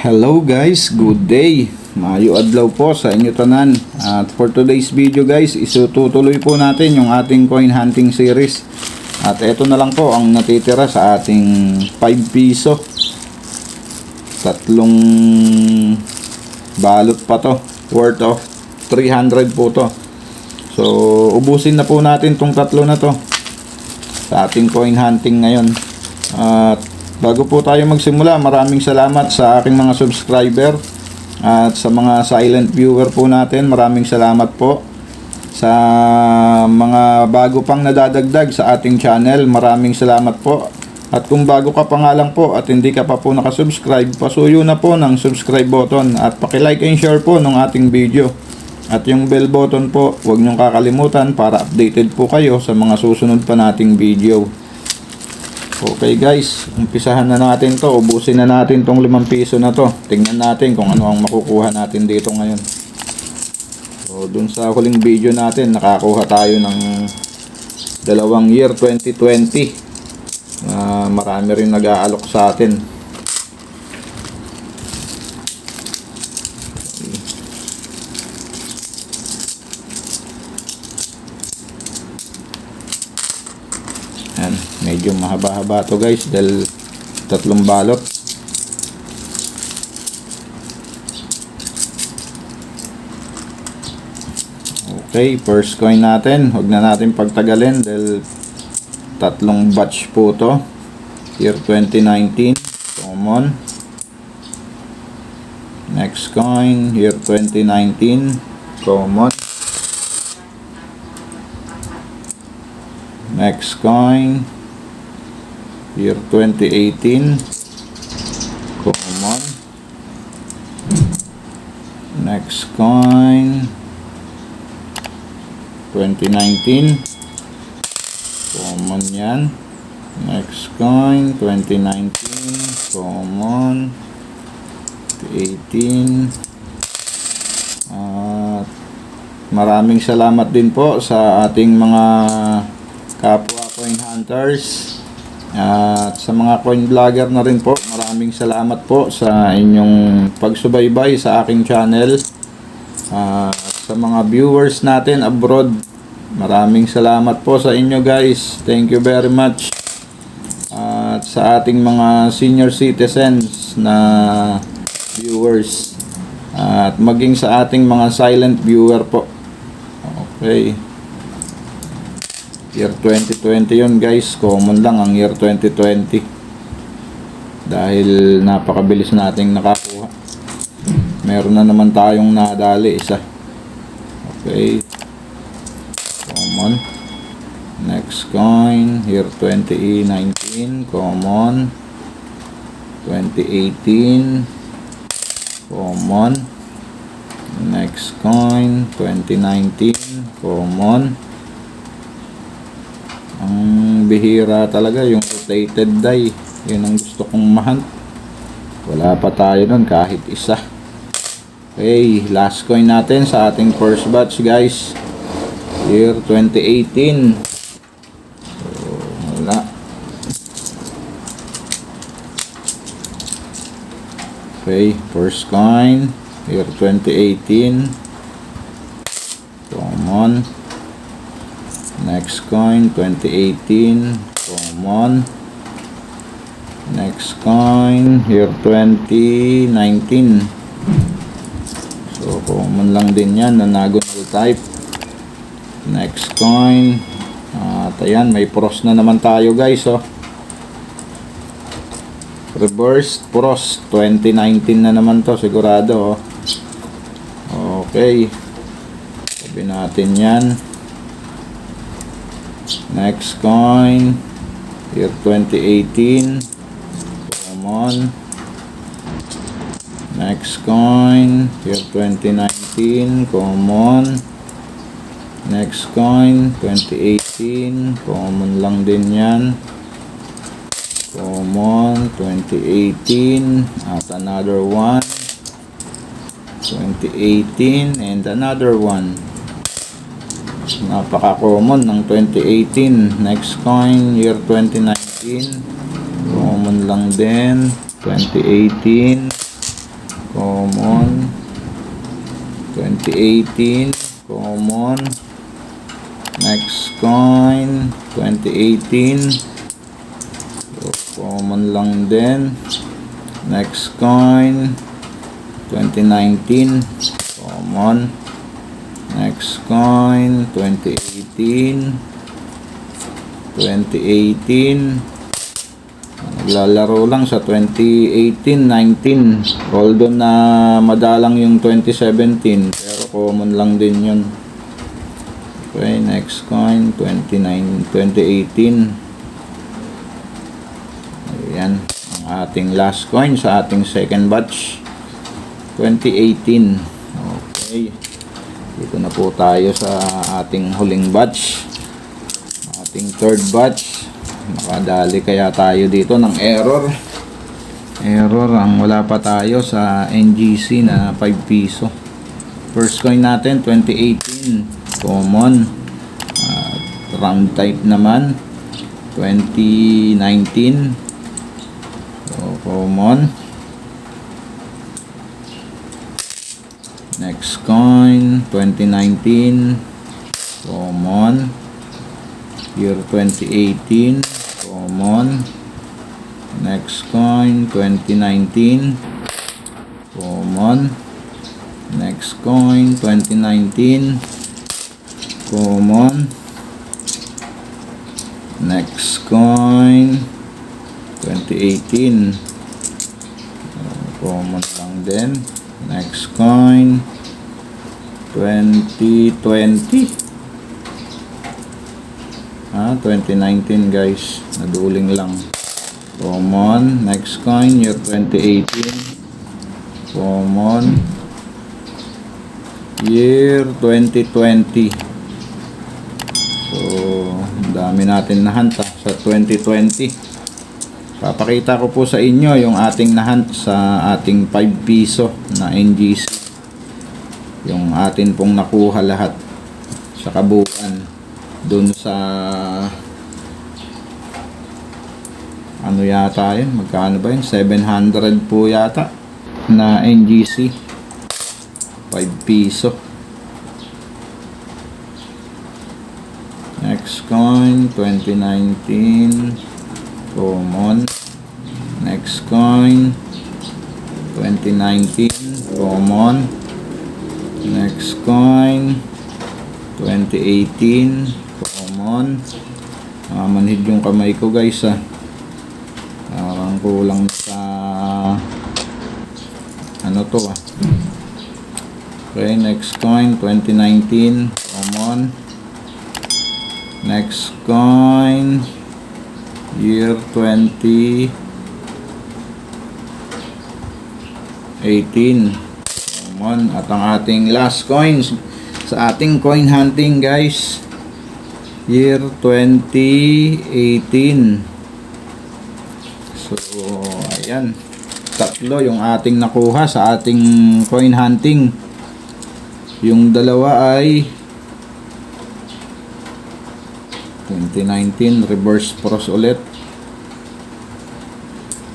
Hello guys, good day. Maayo adlaw po sa inyo tanan. At for today's video guys, itutuloy po natin yung ating coin hunting series. At eto na lang po ang natitira sa ating 5 piso. Tatlong balot pa to, worth of 300 po to. So ubusin na po natin tong tatlo na to sa ating coin hunting ngayon. At bago po tayo magsimula, maraming salamat sa aking mga subscriber at sa mga silent viewer po natin. Maraming salamat po sa mga bago pang nadadagdag sa ating channel. Maraming salamat po. At kung bago ka pa nga lang po at hindi ka pa po nakasubscribe, pasuyo na po ng subscribe button at paki-like and share po ng ating video. At yung bell button po, huwag niyong kakalimutan para updated po kayo sa mga susunod pa nating video. Okay guys, umpisahan na natin to. Ubusin na natin tong 5 piso na to. Tingnan natin kung ano ang makukuha natin dito ngayon. So dun sa huling video natin, nakakuha tayo ng dalawang year 2020. Marami rin nag-aalok sa atin. Yan, medyo mahaba-haba to guys dahil tatlong balot. Okay, first coin natin. Huwag na natin pagtagalin dahil tatlong batch po to. Year 2019, common. Next coin, year 2019, common. Next coin, year 2018, common. Next coin, 2019, common yan. Next coin, 2019, common. 2018. At maraming salamat din po sa ating mga kapwa coin hunters at sa mga coin vlogger na rin po. Maraming salamat po sa inyong pagsubaybay sa aking channel. At sa mga viewers natin abroad, maraming salamat po sa inyo guys. Thank you very much. At sa ating mga senior citizens na viewers at maging sa ating mga silent viewer po. Okay, year 2020 yun guys, common lang ang year 2020 dahil napakabilis nating nakakuha. Meron na naman tayong nadali, isa. Okay, common. Next coin, year 2019, common. 2018, common. Next coin, 2019, common. Ang bihira talaga yung rotated die. Yun ang gusto kong mahunt. Wala pa tayo nun kahit isa. Okay, last coin natin sa ating first batch guys, year 2018. So, wala. Okay, first coin, year 2018, common. Next coin, 2018, common. Next coin, year 2019. So, common lang din yan, nonagonal type. Next coin. At ayan, may pros na naman tayo guys, oh. Reversed pros, 2019 na naman to, sigurado, oh. Okay. Sabi natin yan. Next coin, year 2018, common. Next coin, year 2019, common. Next coin, 2018, common lang din yan. Common, 2018, at another one. 2018 and another one. Napaka-common ng 2018. Next coin, year 2019, common lang din. 2018, 2018 common. Next coin 2018, so common lang din. Next coin 2019 common. Next coin 2018 naglalaro lang sa 2018-19, although na madalang yung 2017 pero common lang din yun. Okay, next coin 2018. Ayan ang ating last coin sa ating second batch 2018. Okay, dito na po tayo sa ating huling batch, ating third batch. Nakadali kaya tayo dito ng error ang wala pa tayo sa NGC na 5 piso. First coin natin 2018 common, round type naman 2019, so common. Next coin 2019 common. Year 2018 common. Next coin 2019 common. Next coin 2019 common. Next coin 2018 common lang din. Next coin 2020, 2019 guys, naduling lang. Common. Next coin year 2018 common. Year 2020, so dami natin nahunt sa 2020. Papakita ko po sa inyo yung ating nahunt sa ating 5 piso na NGC, yung atin pong nakuha lahat sa kabuuan dun sa ano yata yun, magkano ba yun, 700 po yata na NGC 5 piso. Next coin 2019 common. Next coin 2019 common. Next coin 2018 common. Manhid yung kamay ko guys parang kulang sa ano to Okay, next coin 2019 common. Next coin year 2018 common. At ang ating last coins sa ating coin hunting guys, year 2018. So ayan, tatlo yung ating nakuha sa ating coin hunting. Yung dalawa ay 2019 reverse pros ulit,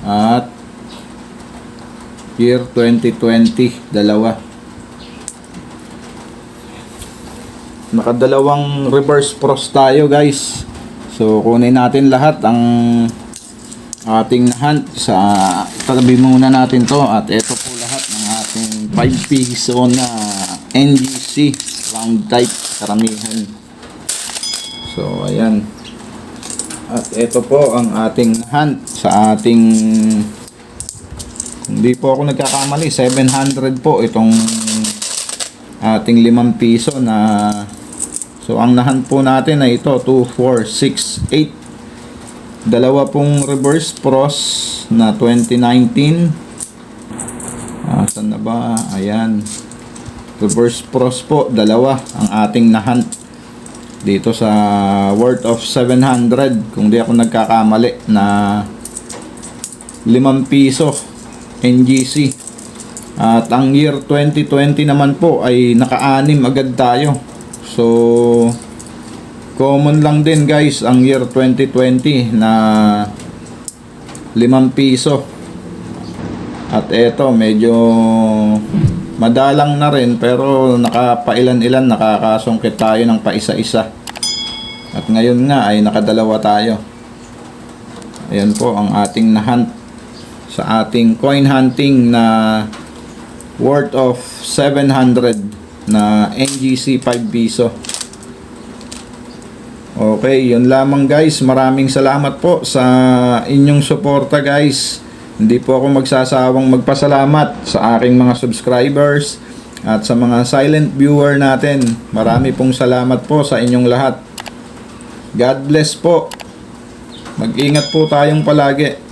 at year 2020 dalawa. Nakadalawang reverse pros tayo guys. So kunin natin lahat ang ating hunt sa tabi muna natin to, at ito po lahat ng ating 5 piso na NGC round type karamihan. So ayan, at ito po ang ating hunt sa ating, hindi po ako nagkakamali, 700 po itong ating 5 piso na. So ang nahunt po natin ay ito 2, 4, 6, 8, dalawa pong reverse pros na 2019. Saan na ba? Ayan, reverse pros po, dalawa ang ating nahunt dito sa worth of 700 kung di ako nagkakamali na 5 piso NGC. At ang year 2020 naman po ay naka-anim agad tayo. So common lang din guys ang year 2020 na 5 piso. At eto medyo Madalang na rin pero nakapailan-ilan nakakasungkit tayo ng paisa-isa. At ngayon nga ay nakadalawa tayo. Ayan po ang ating na-hunt sa ating coin hunting na worth of 700 na NGC 5 piso. Okay, yun lamang guys. Maraming salamat po sa inyong suporta guys. Hindi po ako magsasawang magpasalamat sa aking mga subscribers at sa mga silent viewer natin. Marami pong salamat po sa inyong lahat. God bless po. Mag-ingat po tayong palagi.